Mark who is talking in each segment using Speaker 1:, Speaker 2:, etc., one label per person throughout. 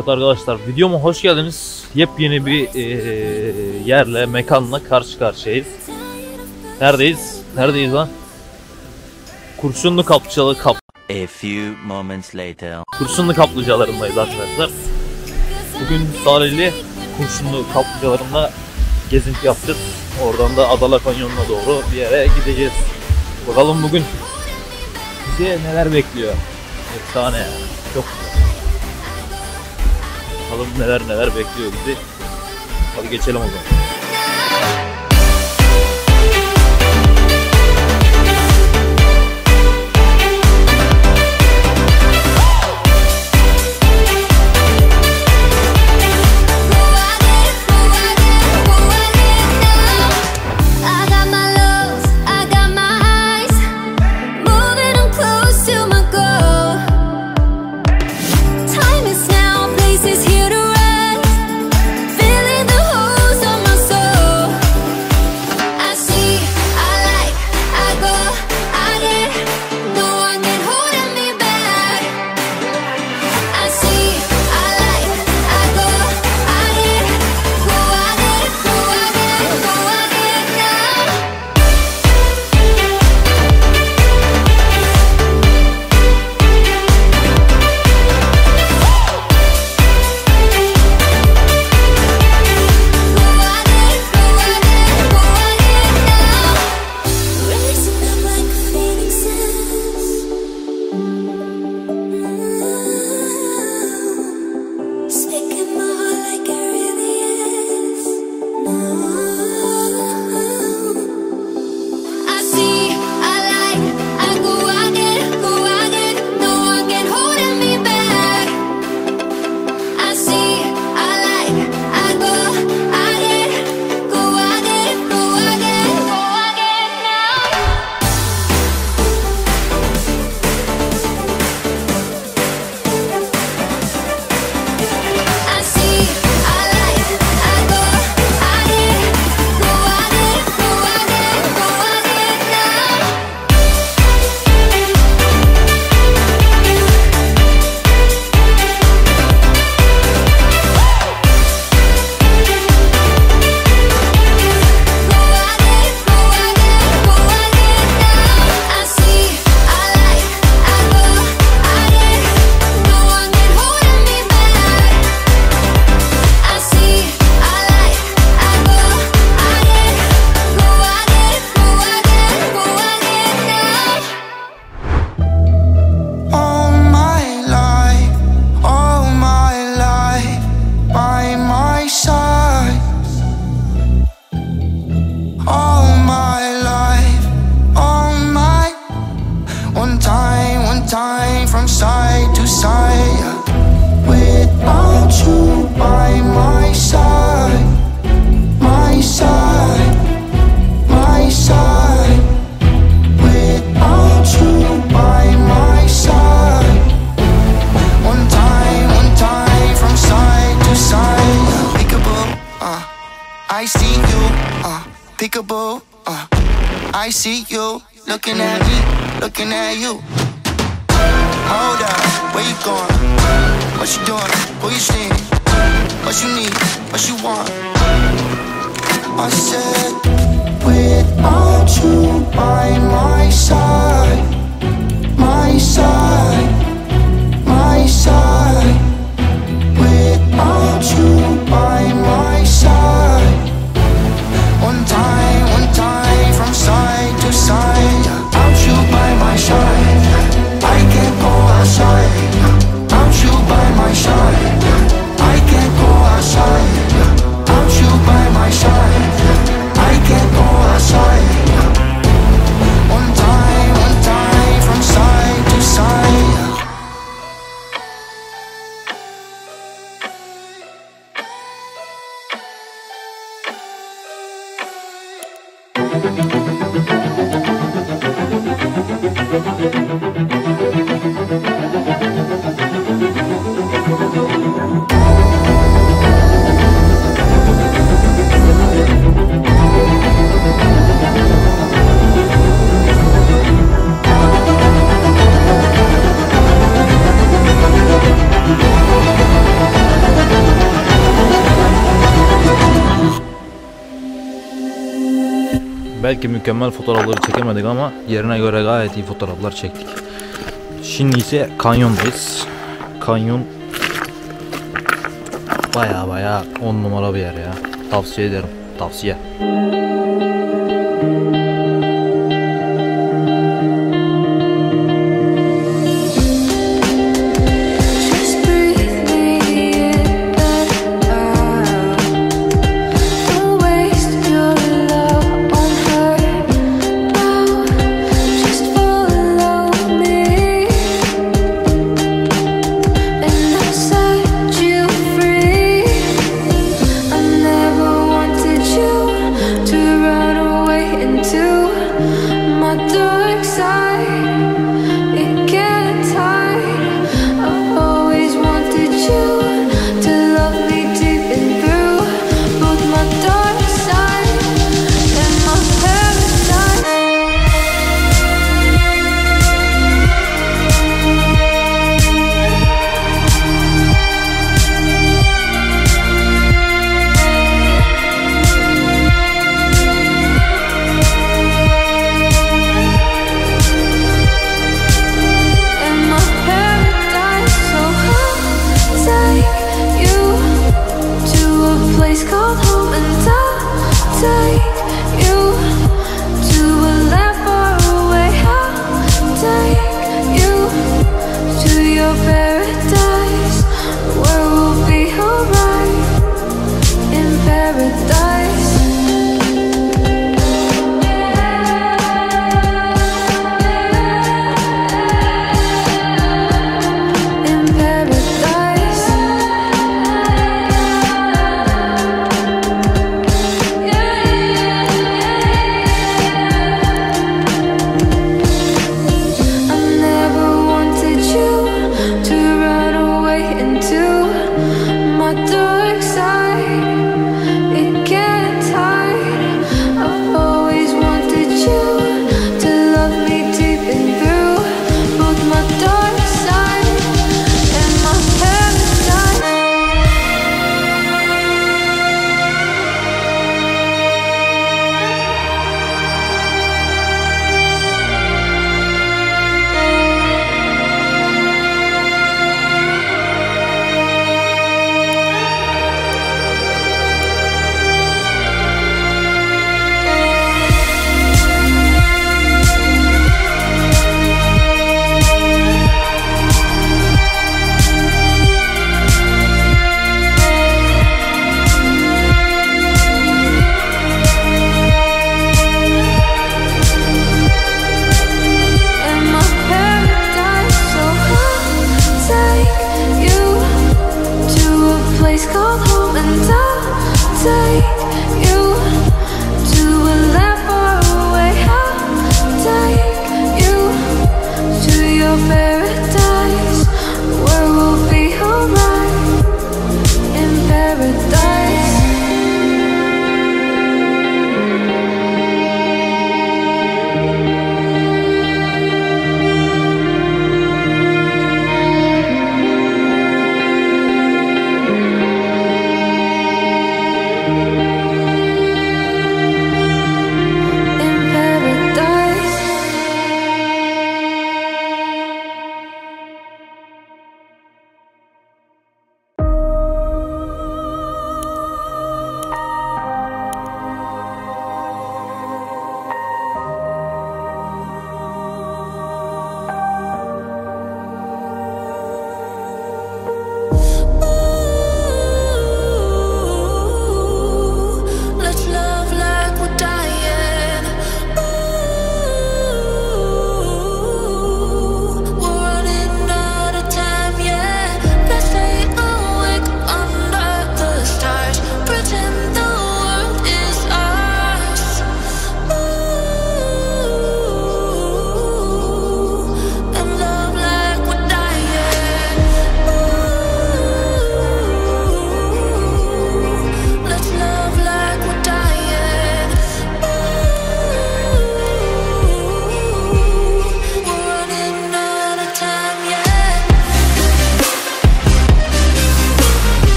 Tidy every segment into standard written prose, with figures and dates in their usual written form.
Speaker 1: Evet arkadaşlar, videoma hoş geldiniz. Yepyeni bir yerle, mekanla karşı karşıyayız. Neredeyiz lan? Kurşunlu Kurşunlu kaplıcalarındayız arkadaşlar. Bugün Salihli Kurşunlu kaplıcalarında gezinti yapacağız. Oradan da ADALA kanyonuna doğru bir yere gideceğiz. Bakalım bugün bize neler bekliyor. Efsane ya. Çok güzel. Bakalım neler bekliyor bizi. Hadi geçelim o zaman.
Speaker 2: I see you looking at me, looking at you. Hold up, where you going? What you doing? Who you seeing? What you need? What you want? I said, without you by my side, my side, my side. Without you by my side. One time from side to side. Without you by my side, I can't go outside. Without you by my side, I can't go outside. Without you by my side, I can't go outside. One time from side to side.
Speaker 1: Belki mükemmel fotoğrafları çekemedik ama yerine göre gayet iyi fotoğraflar çektik. Şimdi ise kanyondayız. Kanyon baya 10 numara bir yer ya. Tavsiye ederim. Tavsiye.
Speaker 2: To run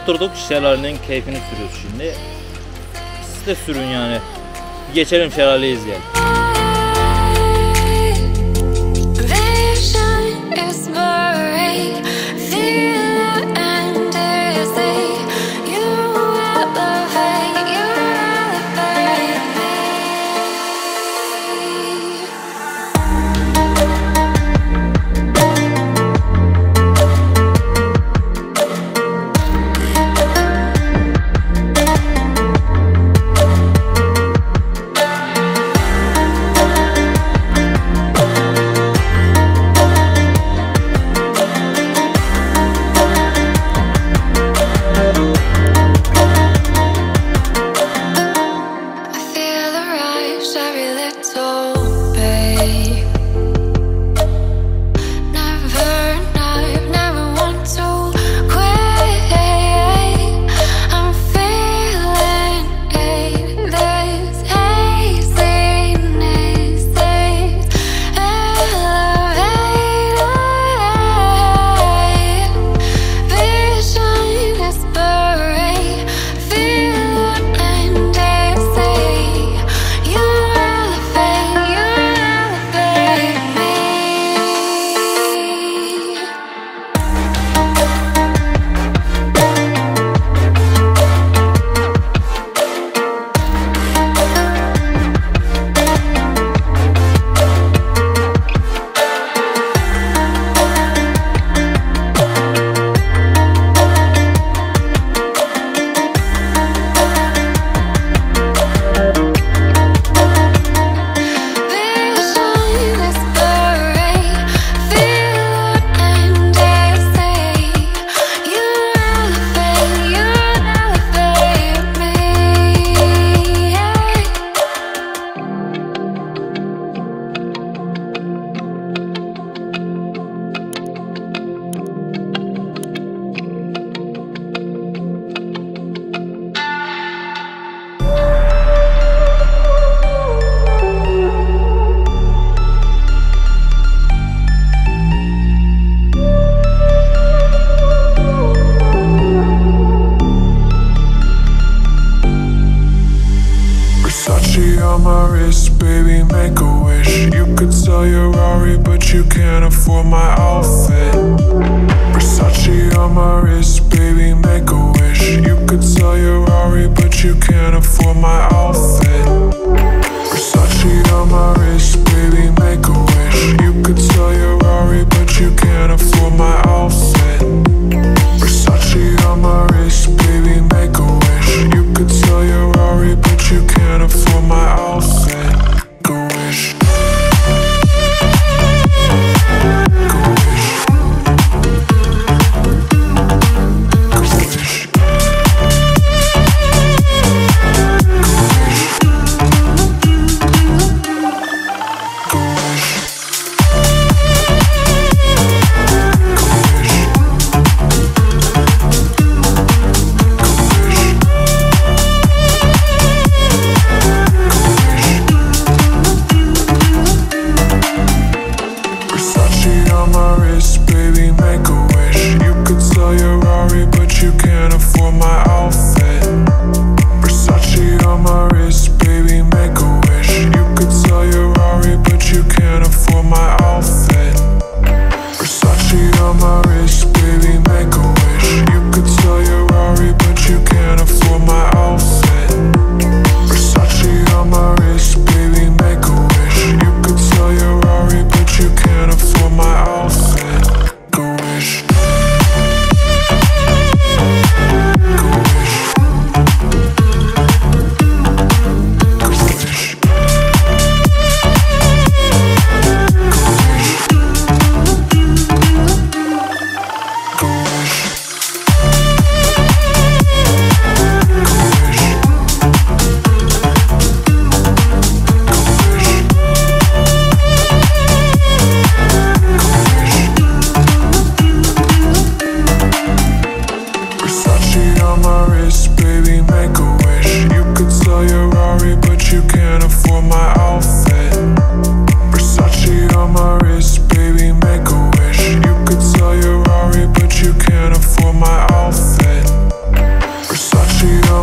Speaker 1: oturduk, şelalenin keyfini sürüyoruz şimdi. Siz de sürün yani. Geçelim şelaleyi izleyelim.
Speaker 2: on my wrist, baby, make a wish. You could sell your Rari, but you can't afford my outfit. Versace on my wrist, baby, make a wish. You could sell your Rari, but you can't afford my outfit. Versace on my wrist, baby, make a wish. You could sell your Rari, but you can't afford my outfit. Versace on my wrist, baby, make a wish. You could sell your Rari, but you can't afford my outfit. Make a wish. Make a wish. Make a wish.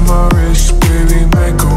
Speaker 2: my wrist, baby, make a